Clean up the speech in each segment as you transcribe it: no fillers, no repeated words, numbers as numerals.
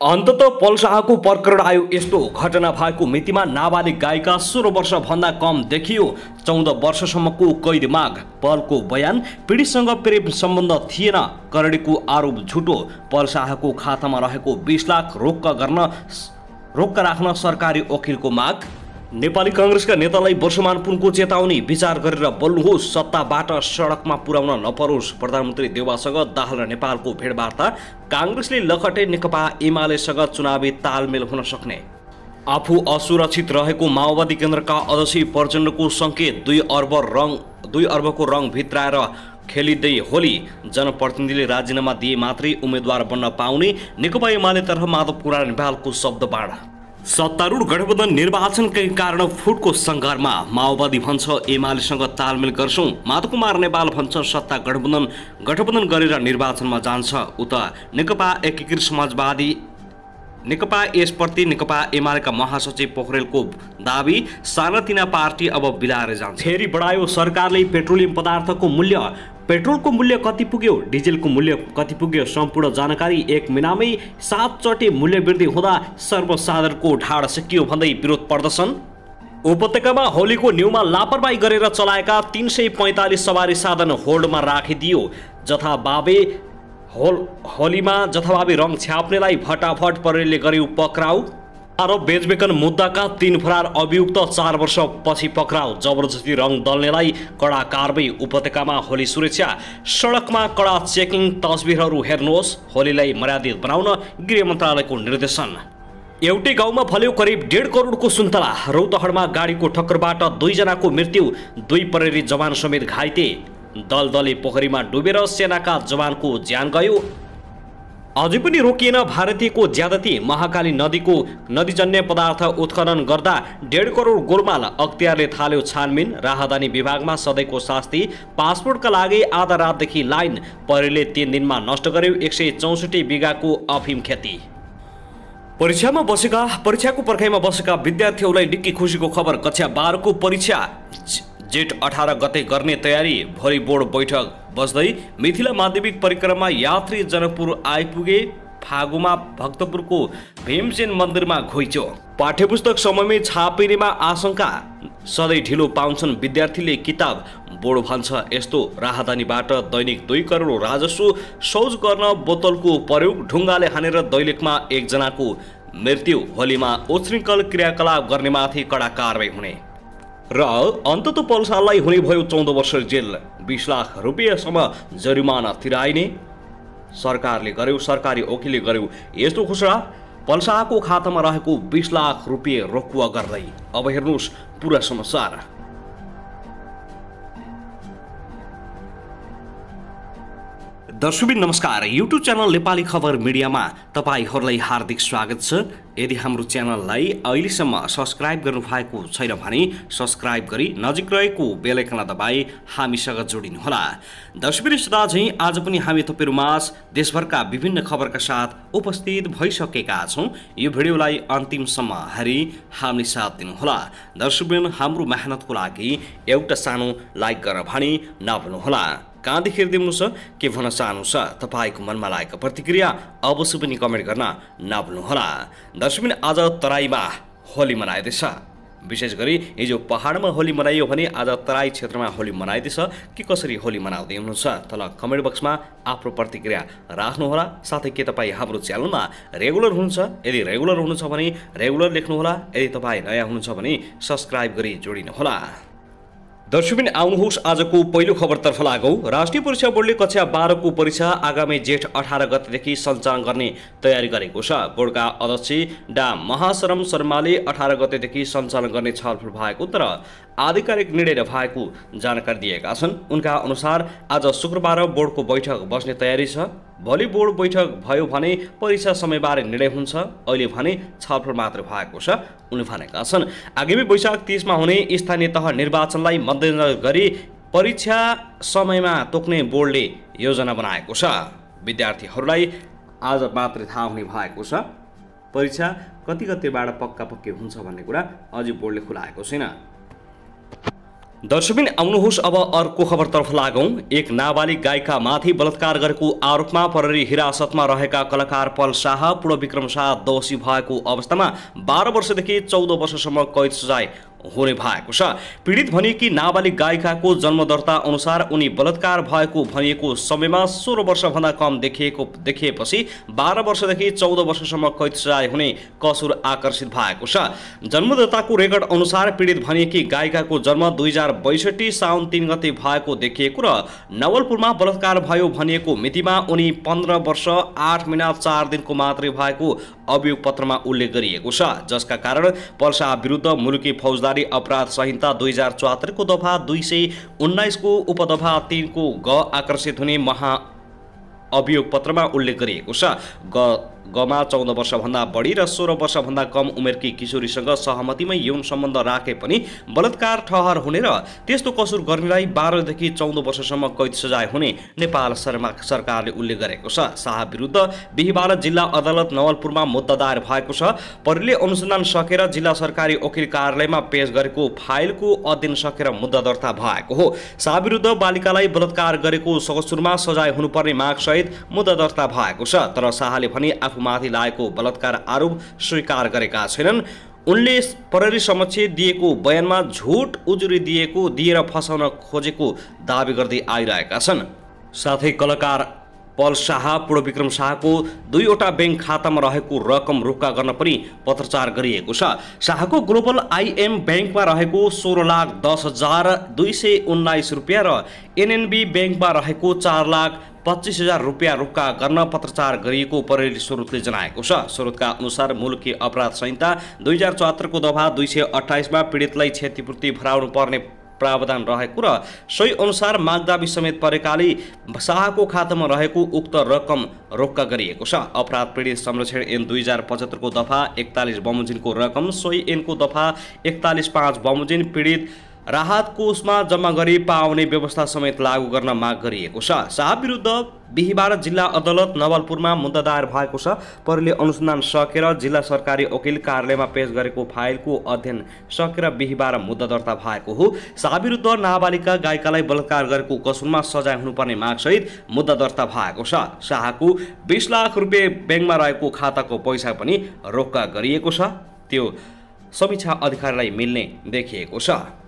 अन्ततः पल शाहको प्रकरण आयो। यस्तो घटना भएको मितिमा नाबालिग गायिका 16 वर्षभन्दा कम देखियो। 14 वर्षसम्मको कैद माग। पलको बयान, पीडितसँग प्रेम सम्बन्ध थिएन। करणीको आरोप झुटो। पल शाहको खातामा रहेको 20 लाख रोक्का राख्न सरकारी वकिलको माग। नेपाली कांग्रेसका नेतालाई वर्षमान पुनको चेतावनी, विचार गरेर बोल्नुहोस्, सत्ताबाट सडकमा पुर्याउन नपरोस्। प्रधानमन्त्री देउवासँग दाहाल र नेपालको भेटवार्ता। कांग्रेसले लखटे नेकपा एमालेसँग चुनावी तालमेल हुन सक्ने। आफू असुरक्षित रहेको माओवादी केन्द्रका अध्यक्ष प्रचण्डको सङ्केत। 2 अर्बको रङ भित्राएर खेलिँदै होली। जनप्रतिनिधिले राजीनामा दिए मात्रै उम्मेद्वार बन्न पाउने। नेकपा एमालेतर्फ माधव कुमार नेपालको शब्दबाण। सत्तारूढ गठबन्धन निर्वाचनकै कारण फुटको सङ्घर्षमा। माओवादी भन्छ एमालेसँग तालमेल गर्छौं। माधव कुमार नेपाल भन्छ सत्ता गठबन्धन गरेर निर्वाचनमा जान्छ। उता नेकपा एकीकृत समाजवादी नेकपा यसप्रति नेकपा एमालेका महासचिव पोखरेलको दाबी, सानातिना पार्टी अब बिलाएर जान्छ। फेरि बढायो सरकारले पेट्रोलियम पदार्थको मूल्य। पेट्रोलको मूल्य कति पुग्यो, डिजेलको मूल्य कति पुग्यो, सम्पूर्ण जानकारी एक महिनामै 7 चोटि मूल्य वृद्धि हुँदा सर्वसाधारणको ढाड सकियो भन्दै विरोध प्रदर्शन। उपत्यकामा होलीको न्यूमा लापरवाही गरेर चलाएका 345 सवारी साधन होल्डमा राखिदियो। होलीमा जथाभावी रङ छ्याप्नेलाई भटाभट प्रहरीले गर्यो पक्राउ। आरोप बेचबेचन मुद्दाका 3 फरार अभियुक्त 4 वर्षपछि पक्राउ। जबरजस्ती रङ दल्नेलाई कडा कारबाही। उपत्यकामा होली सुरक्षा, सडकमा कडा चेकिङ। तस्बिरहरू हेर्नुहोस्। होलीलाई मर्यादित बनाउन गृह मन्त्रालयको निर्देशन। एउटै गाउँमा फल्यो करिब 1.5 करोडको सुन्तला। रौतहटमा गाडीको ठक्करबाट 2 जनाको मृत्यु, 2 प्रहरी जवान समेत घाइते। दलदले पोखरीमा डुबेर सेनाका जवानको ज्यान गयो। अझै पनि रोकिएन भारतीयको ज्यादती। महाकाली नदीजन्य पदार्थ उत्खनन गर्दा 1.5 करोड गोलमाल। अख्तियारले थाल्यो छानबिन। राहदानी विभागमा सधैँको शास्ति। पासपोर्टका लागि आधा रातदेखि लाइन। प्रहरीले 3 दिनमा नष्ट गर्यो 164 बिघाको अफिम खेती। परीक्षाको पर्खाइमा बसेका विद्यार्थीहरूलाई निकै खुसीको खबर। कक्षा 12 को परीक्षा जेठ 18 गते गर्ने तयारी। भोलि बोर्ड बैठक बस्दै मिथिला माध्यमिक परिक्रमा यात्री जनकपुर आइपुगे। फागुमा भक्तपुरको भीमसेन मन्दिरमा घुइँचो। पाठ्यपुस्तक समयमै छापिनेमा आशंका। सधैँ ढिलो पाउँछन् विद्यार्थीले किताब। बोर्ड भन्छ यस्तो राहदानीबाट दैनिक 2 करोड राजस्व। शौच गर्न बोतलको प्रयोग। ढुङ्गाले हानेर दैलेखमा 1 जनाको मृत्यु। होलीमा उच्छृङ्खल क्रियाकलाप गर्नेमाथि कडा कारबाही हुने। र अन्ततः पल शाहलाई हुने भयो 14 वर्ष जेल, 20 लाख रुपियाँसम्म जरिमाना तिराइने। सरकारले गर्यो, सरकारी वकिलले गर्यो यस्तो घोषणा। पल शाहको खातामा रहेको 20 लाख रुपियाँ रोकुवा गर्दै। अब हेर्नुहोस् पुरा समाचार। दर्शकबिन नमस्कार। युट्युब च्यानल नेपाली खबर मिडियामा तपाईहरूलाई हार्दिक स्वागत छ। यदि हाम्रो च्यानललाई अहिलेसम्म सब्स्क्राइब गर्नु भएको छैन भने सब्स्क्राइब गरी नजिक रहेको बेल आइकन दबाई हामीसँग जोडिनुहोला। दर्शकबिन सदा झैं आज पनि हामी तपाईहरुमाझ देशभरका विभिन्न खबरका साथ उपस्थित भइसकेका छौं। यो भिडियोलाई अन्तिमसम्म हेरी हामी साथ दिनुहोला। दर्शकबिन हाम्रो मेहनतको लागि एउटा सानो लाइक गर्न भनी नभुल्नुहोला। कहाँदेखि हेरिदिनुहुन्छ, के भन्न चाहनुहुन्छ, तपाईँको मनमा लागेको प्रतिक्रिया अवश्य पनि कमेन्ट गर्न नभुल्नुहोला। दर्शकबिन आज तराईमा होली मनाइँदैछ। विशेष गरी हिजो पहाडमा होली मनाइयो भने आज तराई क्षेत्रमा होली मनाइँदैछ। के कसरी होली मनाउँदै हुनुहुन्छ तल कमेन्ट बक्समा आफ्नो प्रतिक्रिया राख्नुहोला। साथै के तपाईँ हाम्रो च्यानलमा रेगुलर हुनुहुन्छ, यदि रेगुलर हुनुहुन्छ भने रेगुलर लेख्नुहोला। यदि तपाईँ नयाँ हुनुहुन्छ भने सब्स्क्राइब गरी जोडिनुहोला। दर्शकबिन आउनुहोस् आजको पहिलो खबरतर्फ लागौं। राष्ट्रिय परीक्षा बोर्डले कक्षा 12 को परीक्षा आगामी जेठ 18 गतेदेखि सञ्चालन गर्ने तयारी गरेको छ। बोर्डका अध्यक्ष डा महाशरम शर्माले 18 गतेदेखि सञ्चालन गर्ने छलफल भएको तर आधिकारिक निर्णय नभएको जानकारी दिएका छन्। उनका अनुसार आज शुक्रबार बोर्डको बैठक बस्ने तयारी छ। भोलि बोर्ड बैठक भयो भने परीक्षा समयबारे निर्णय हुन्छ। अहिले भने छलफल मात्र भएको छ उनले भनेका छन्। आगामी वैशाख 30 मा हुने स्थानीय तह निर्वाचनलाई मध्यनजर गरी परीक्षा समयमा तोक्ने बोर्डले योजना बनाएको छ। विद्यार्थीहरूलाई आज मात्र थाहा हुने भएको छ। परीक्षा कति गतेबाट पक्का हुन्छ भन्ने कुरा अझै बोर्डले खुलाएको छैन। दर्शकबिन आउनुहोस् अब अर्को खबरतर्फ लागौं। एक नाबालिग गायिका माथि बलात्कार गरेको आरोपमा प्रहरी हिरासतमा रहेका कलाकार पल शाह पूर्ण विक्रम शाह दोषी भएको अवस्थामा 12 वर्षदेखि 14 वर्षसम्म कैद सजाय हुने भएको छ। पीडित भनिएकी नाबालिग गायिकाको जन्मदर्ता अनुसार उनी बलात्कार भएको भनिएको समयमा 16 वर्षभन्दा कम देखिएपछि 12 वर्षदेखि 14 वर्षसम्म कैद सजाय हुने कसुर आकर्षित भएको छ। जन्मदर्ताको रेकर्ड अनुसार पीडित भनिएकी गायिकाको जन्म 2062 साउन 3 गते भएको देखिएको र नवलपुरमा बलात्कार भयो भनिएको मितिमा उनी 15 वर्ष 8 महिना 4 दिनको मात्रै भएको अभियोग पत्रमा उल्लेख गरिएको छ, जसका कारण पल्सा विरुद्ध मुलुकी फौजदारी अपराध संहिता 2074 को दफा 219 को उपदफा 3 को ग आकर्षित हुने महा अभियोग पत्रमा उल्लेख गरिएको छ। गमा 14 वर्षभन्दा बढी र 16 वर्षभन्दा कम उमेरकी किशोरीसँग सहमतिमै यौन सम्बन्ध राखे पनि बलात्कार ठहर हुने र त्यस्तो कसुर गर्नेलाई 12 देखि 14 वर्षसम्म कैद सजाय हुने नेपाल सरकारले उल्लेख गरेको छ। शाह विरुद्ध बिहीबार जिल्ला अदालत नवलपुरमा मुद्दा दायर भएको छ। प्रहरीले अनुसन्धान सकेर जिल्ला सरकारी वकिल कार्यालयमा पेश गरेको फाइलको अध्ययन सकेर मुद्दा दर्ता भएको हो। शाह विरुद्ध बालिकालाई बलात्कार गरेको कसुरमा सजाय हुनुपर्ने माग सहित मुद्दा दर्ता भएको छ, तर शाहले भने आफूमाथि लागेको बलात्कार आरोप स्वीकार गरेका छैनन्। उनले प्रहरी समक्ष दिएको बयानमा झुट उजुरी दिएर फसाउन खोजेको दावी गर्दै आइरहेका छन्। साथै कलाकार पल शाह पूर्ण विक्रम शाहको 2वटा बैंक खातामा रहेको रकम रोक्का गर्न पनि पत्रचार गरिएको छ। शाहको ग्लोबल आइएम बैंकमा रहेको 16,10,219 रुपियाँ र एनएनबी बैंकमा रहेको 4,25,000 रुपियाँ रोक्का गर्न पत्रचार गरिएको प्रहरी स्रोतले जनाएको छ। स्रोतका अनुसार मुलुकी अपराध संहिता 2074 को दफा 228 मा पीडितलाई क्षतिपूर्ति भराउनु पर्ने प्रावधान रहेको र सोही अनुसार मागदाबी समेत परेकाले शाहको खातामा रहेको उक्त रकम रोक्का गरिएको छ। अपराध पीडित संरक्षण ऐन 2075 को दफा 41 बमोजिमको रकम सोही ऐनको दफा 41(5) बमोजिम पीडित राहत कोषमा जम्मा गरी पाउने व्यवस्था समेत लागू गर्न माग गरिएको छ। शाह विरुद्ध बिहीबार जिल्ला अदालत नवलपुरमा मुद्दा दायर भएको छ। प्रहरीले अनुसन्धान सकेर जिल्ला सरकारी वकिल कार्यालयमा पेश गरेको फाइलको अध्ययन सकेर बिहीबार मुद्दा दर्ता भएको हो। शाह विरुद्ध नाबालिका गायिकालाई बलात्कार गरेको कसुरमा सजाय हुनुपर्ने माग सहित मुद्दा दर्ता भएको छ। शाहको 20 लाख रुपियाँ बैंकमा रहेको खाताको पैसा पनि रोक्का गरिएको छ। त्यो समीक्षा अधिकारीलाई मिल्ने देखिएको छ।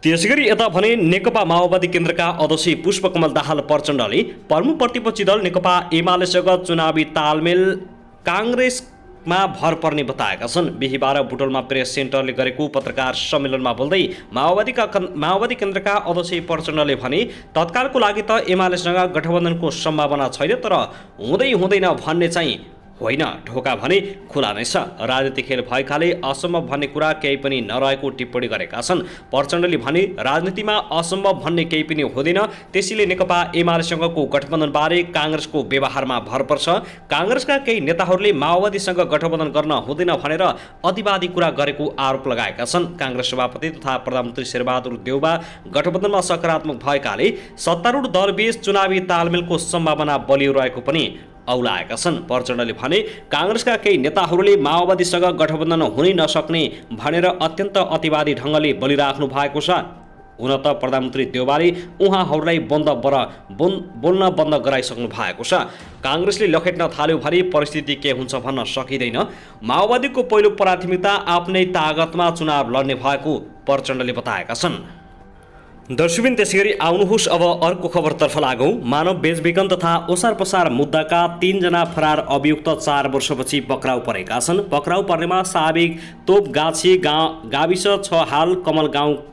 त्यसैगरी यता भने नेकपा माओवादी केन्द्रका अध्यक्ष पुष्पकमल दाहाल प्रचण्डले प्रमुख प्रतिपक्षी दल नेकपा एमालेसँग चुनावी तालमेल कांग्रेसमा भर पर्ने बताएका छन्। बिहीबार बुटोलमा प्रेस सेन्टरले गरेको पत्रकार सम्मेलनमा बोल्दै माओवादी केन्द्रका अध्यक्ष प्रचण्डले भने तत्कालको लागि त एमालेसँग गठबन्धनको सम्भावना छैन, तर हुँदैन भन्ने चाहिँ होइन, ढोका भने खुला नै छ। राजनीतिक खेल भएकाले असम्भव भन्ने कुरा केही पनि नरहेको टिप्पणी गरेका छन्। प्रचण्डले भने राजनीतिमा असम्भव भन्ने केही पनि हुँदैन, त्यसैले नेकपा एमालेसँगको गठबन्धनबारे कांग्रेसको व्यवहारमा भर पर्छ। कांग्रेसका केही नेताहरूले माओवादीसँग गठबन्धन गर्न हुँदैन भनेर अतिवादी कुरा गरेको आरोप लगाएका छन्। कांग्रेस सभापति तथा प्रधानमन्त्री शेरबहादुर देउबा गठबन्धनमा सकारात्मक भएकाले सत्तारूढ दलबीच चुनावी तालमेलको सम्भावना बलियो रहेको पनि औलाएका छन्। प्रचण्डले भने कांग्रेसका केही नेताहरूले माओवादीसँग गठबन्धन हुनै नसक्ने भनेर अत्यन्त अतिवादी ढङ्गले बोलिराख्नु भएको छ। हुन त प्रधानमन्त्री देउबाले उहाँहरूलाई बोल्न बन्द गराइसक्नु भएको छ। कांग्रेसले लखेट्न थाल्यो भने परिस्थिति के हुन्छ भन्न सकिँदैन। माओवादीको पहिलो प्राथमिकता आफ्नै तागतमा चुनाव लड्ने भएको प्रचण्डले बताएका छन्। दर्शकबिन त्यसैगरी आउनुहोस् अब अर्को खबरतर्फ लागौं। मानव बेचबिखन तथा ओसार पसार मुद्दाका 3 जना फरार अभियुक्त 4 वर्षपछि पक्राउ परेका छन्। पक्राउ पर्नेमा साबिक तोपगाछी गाविस 6 हाल कमल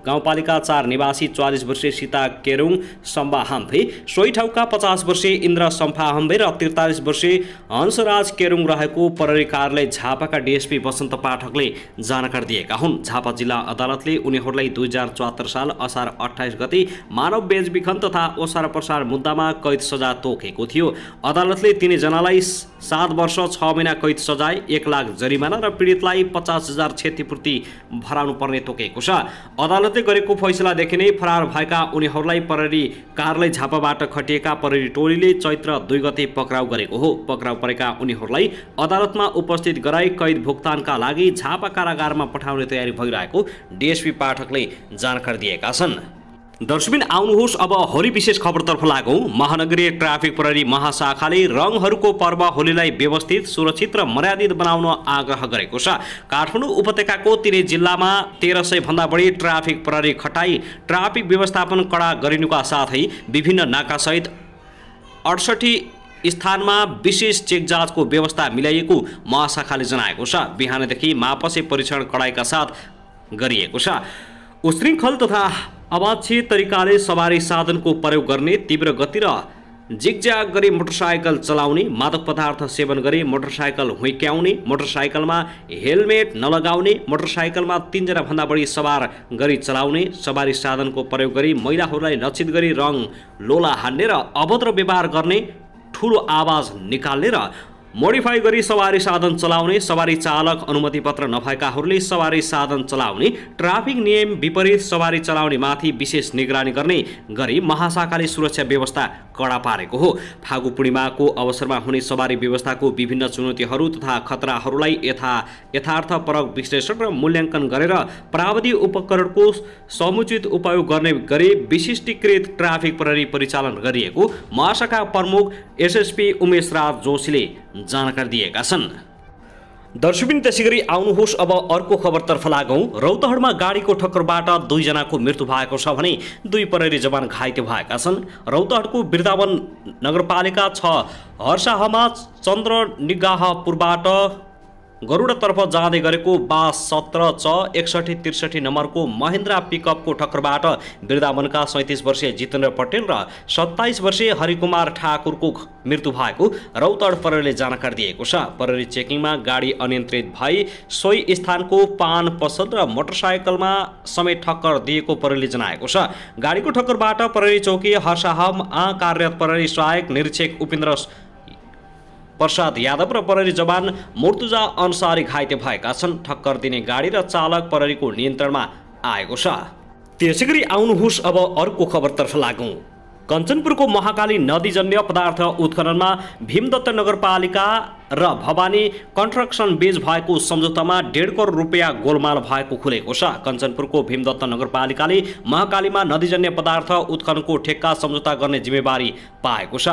गाउँपालिका 4 निवासी 44 वर्षीय सीता केरुङ सम्बा हाम्फे, सोही ठाउँका 50 वर्षीय इन्द्र सम्फा हाम्फे र 43 वर्षीय हंसराज केरुङ रहेको प्रहरी कार्यालय झापाका डीएसपी वसन्त पाठकले जानकारी दिएका हुन्। झापा जिल्ला अदालतले उनीहरूलाई 2074 साल असार 28 28 गते मानव बेचबिखन तथा ओसार प्रसार मुद्दामा कैद सजाय तोकेको थियो। अदालतले तिनैजनालाई 7 वर्ष 6 महिना कैद सजाय, 1 लाख जरिमाना र पीडितलाई 50,000 क्षतिपूर्ति भराउनु पर्ने तोकेको छ। अदालतले गरेको फैसलादेखि नै फरार भएका उनीहरूलाई प्रहरी कार्यालय झापाबाट खटिएका प्रहरी टोलीले चैत्र 2 गते पक्राउ गरेको हो। पक्राउ परेका उनीहरूलाई अदालतमा उपस्थित गराई कैद भुक्तानका लागि झापा कारागारमा पठाउने तयारी भइरहेको डीएसपी पाठकले जानकारी दिएका छन्। दर्शकबिन आउनुहोस् अब होली विशेष खबरतर्फ लागौं। महानगरीय ट्राफिक प्रहरी महाशाखाले रङहरूको पर्व होलीलाई व्यवस्थित, सुरक्षित र मर्यादित बनाउन आग्रह गरेको छ। काठमाडौँ उपत्यकाको तिनै जिल्लामा 1300 भन्दा बढी ट्राफिक प्रहरी खटाई, ट्राफिक व्यवस्थापन कडा गरिनुका साथै विभिन्न नाकासहित 68 स्थानमा विशेष चेक जाँचको व्यवस्था मिलाइएको महाशाखाले जनाएको छ। बिहानदेखि मापसे परीक्षण कडाइका साथ गरिएको छ। उशृङ्खल तथा अवांछित तरिकाले सवारी साधनको प्रयोग गर्ने, तीव्र गति र जिगज्याग गरी मोटरसाइकल चलाउने, मादक पदार्थ सेवन गरी मोटरसाइकल हुइक्याउने, मोटरसाइकलमा हेलमेट नलगाउने, मोटरसाइकलमा 3 जना भन्दा बढी सवार गरी चलाउने, सवारी साधनको प्रयोग गरी महिलाहरूलाई लक्षित गरी रङ लोला हान्ने र अभद्र व्यवहार गर्ने, ठुलो आवाज निकाल्ने र मोडिफाई गरी सवारी साधन चलाउने, सवारी चालक अनुमति पत्र नभएकाहरूले सवारी साधन चलाउने, ट्राफिक नियम विपरीत सवारी चलाउने माथि विशेष निगरानी गर्ने गरी महाशाखाले सुरक्षा व्यवस्था कडा पारेको हो। फागु पूर्णिमाको अवसरमा हुने सवारी व्यवस्थाको विभिन्न चुनौतीहरू तथा खतराहरूलाई यथार्थपरक विश्लेषण र मूल्याङ्कन गरेर प्राविधिक उपकरणको समुचित उपयोग गर्ने गरी विशिष्टीकृत ट्राफिक प्रहरी परिचालन गरिएको महाशाखा प्रमुख एसएसपी उमेश राज जोशीले जानकारी दिएका छन्। दर्शकबिन त्यसैगरी आउनुहोस् अब अर्को खबरतर्फ लागौं। रौतहटमा गाडीको ठक्करबाट 2 जनाको मृत्यु भएको छ भने 2 प्रहरी जवान घाइते भएका छन्। रौतहटको वृन्दावन नगरपालिका 6 हर्साहमा चन्द्रनिगाहपुरबाट गरुडतर्फ जाँदै गरेको बास 17 च 6163 नम्बरको महेन्द्रा पिकअपको ठक्करबाट वृन्दावनका 37 वर्षीय जितेन्द्र पटेल र 27 वर्षीय हरिकुमार ठाकुरको मृत्यु भएको रौतहट प्रहरीले जानकारी दिएको छ। प्रहरी चेकिङमा गाडी अनियन्त्रित भई सोही स्थानको पान पसल र मोटरसाइकलमा समेत ठक्कर दिएको प्रहरीले जनाएको छ। गाडीको ठक्करबाट प्रहरी चौकी हर्साहमा कार्यरत प्रहरी सहायक निरीक्षक उपेन्द्र प्रसाद यादव र प्रहरी जवान मुर्तुजा अन्सारी घाइते भएका छन्। ठक्कर दिने गाडी र चालक प्रहरीको नियन्त्रणमा आएको छ। त्यसैगरी आउनुहोस् अब अर्को खबरतर्फ लागौं। कञ्चनपुरको महाकाली नदीजन्य पदार्थ उत्खननमा भीमदत्त नगरपालिका र भवानी कन्स्ट्रक्सन बीच भएको सम्झौतामा 1.5 करोड रुपियाँ गोलमाल भएको खुलेको छ। कञ्चनपुरको भीमदत्त नगरपालिकाले महाकालीमा नदीजन्य पदार्थ उत्खननको ठेक्का सम्झौता गर्ने जिम्मेवारी पाएको छ।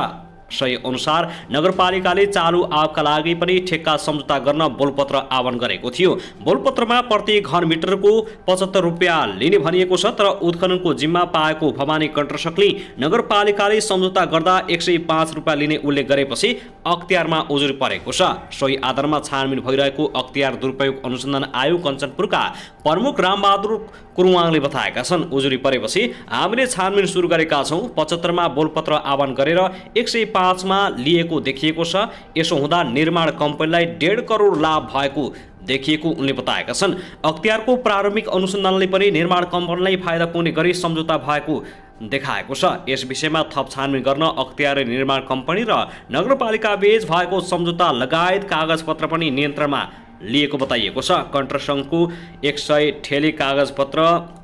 सही अनुसार नगरपालिकाले चालू आवकका लागि पनि ठेक्का सम्झौता गर्न बोलपत्र आह्वान गरेको थियो। बोलपत्रमा प्रति घन मिटरको 75 रुपियाँ लिने भनिएको छ। तर उत्खननको जिम्मा पाएको भवानी कन्स्ट्रक्सनले नगरपालिकाले सम्झौता गर्दा 105 रुपियाँ लिने उल्लेख गरेपछि अख्तियारमा उजुरी परेको छ। सोही आधारमा छानबिन भइरहेको अख्तियार दुरुपयोग अनुसन्धान आयोग कञ्चनपुरका प्रमुख रामबहादुर कुरुवाङले बताएका छन्। उजुरी परेपछि हामीले छानबिन सुरु गरेका छौँ। 75 मा बोलपत्र आह्वान गरेर 105 मा लिएको देखिएको छ। यसो हुँदा निर्माण कम्पनीलाई 1.5 करोड लाभ भएको देखिएको उनले बताएका छन्। अख्तियारको प्रारम्भिक अनुसन्धानले पनि निर्माण कम्पनीलाई फाइदा पुग्ने गरी सम्झौता भएको देखाएको छ। यस विषयमा थप छानबिन गर्न अख्तियार निर्माण कम्पनी र नगरपालिका बीच भएको सम्झौता लगायत कागजपत्र पनि नियन्त्रणमा लिएको बताइएको छ। कन्स्ट्रक्सनको 100 ठेली कागजपत्र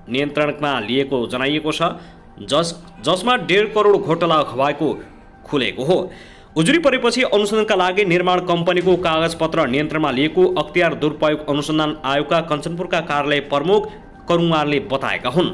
नियन्त्रणमा लिएको जनाइएको छ, जसमा 1.5 करोड घोटाला भएको खुलेको हो। उजुरी परेपछि अनुसन्धानका लागि निर्माण कम्पनीको कागजपत्र नियन्त्रणमा लिएको अख्तियार दुरुपयोग अनुसन्धान आयोगका कञ्चनपुरका कार्यालय प्रमुख करुङारले बताएका हुन्।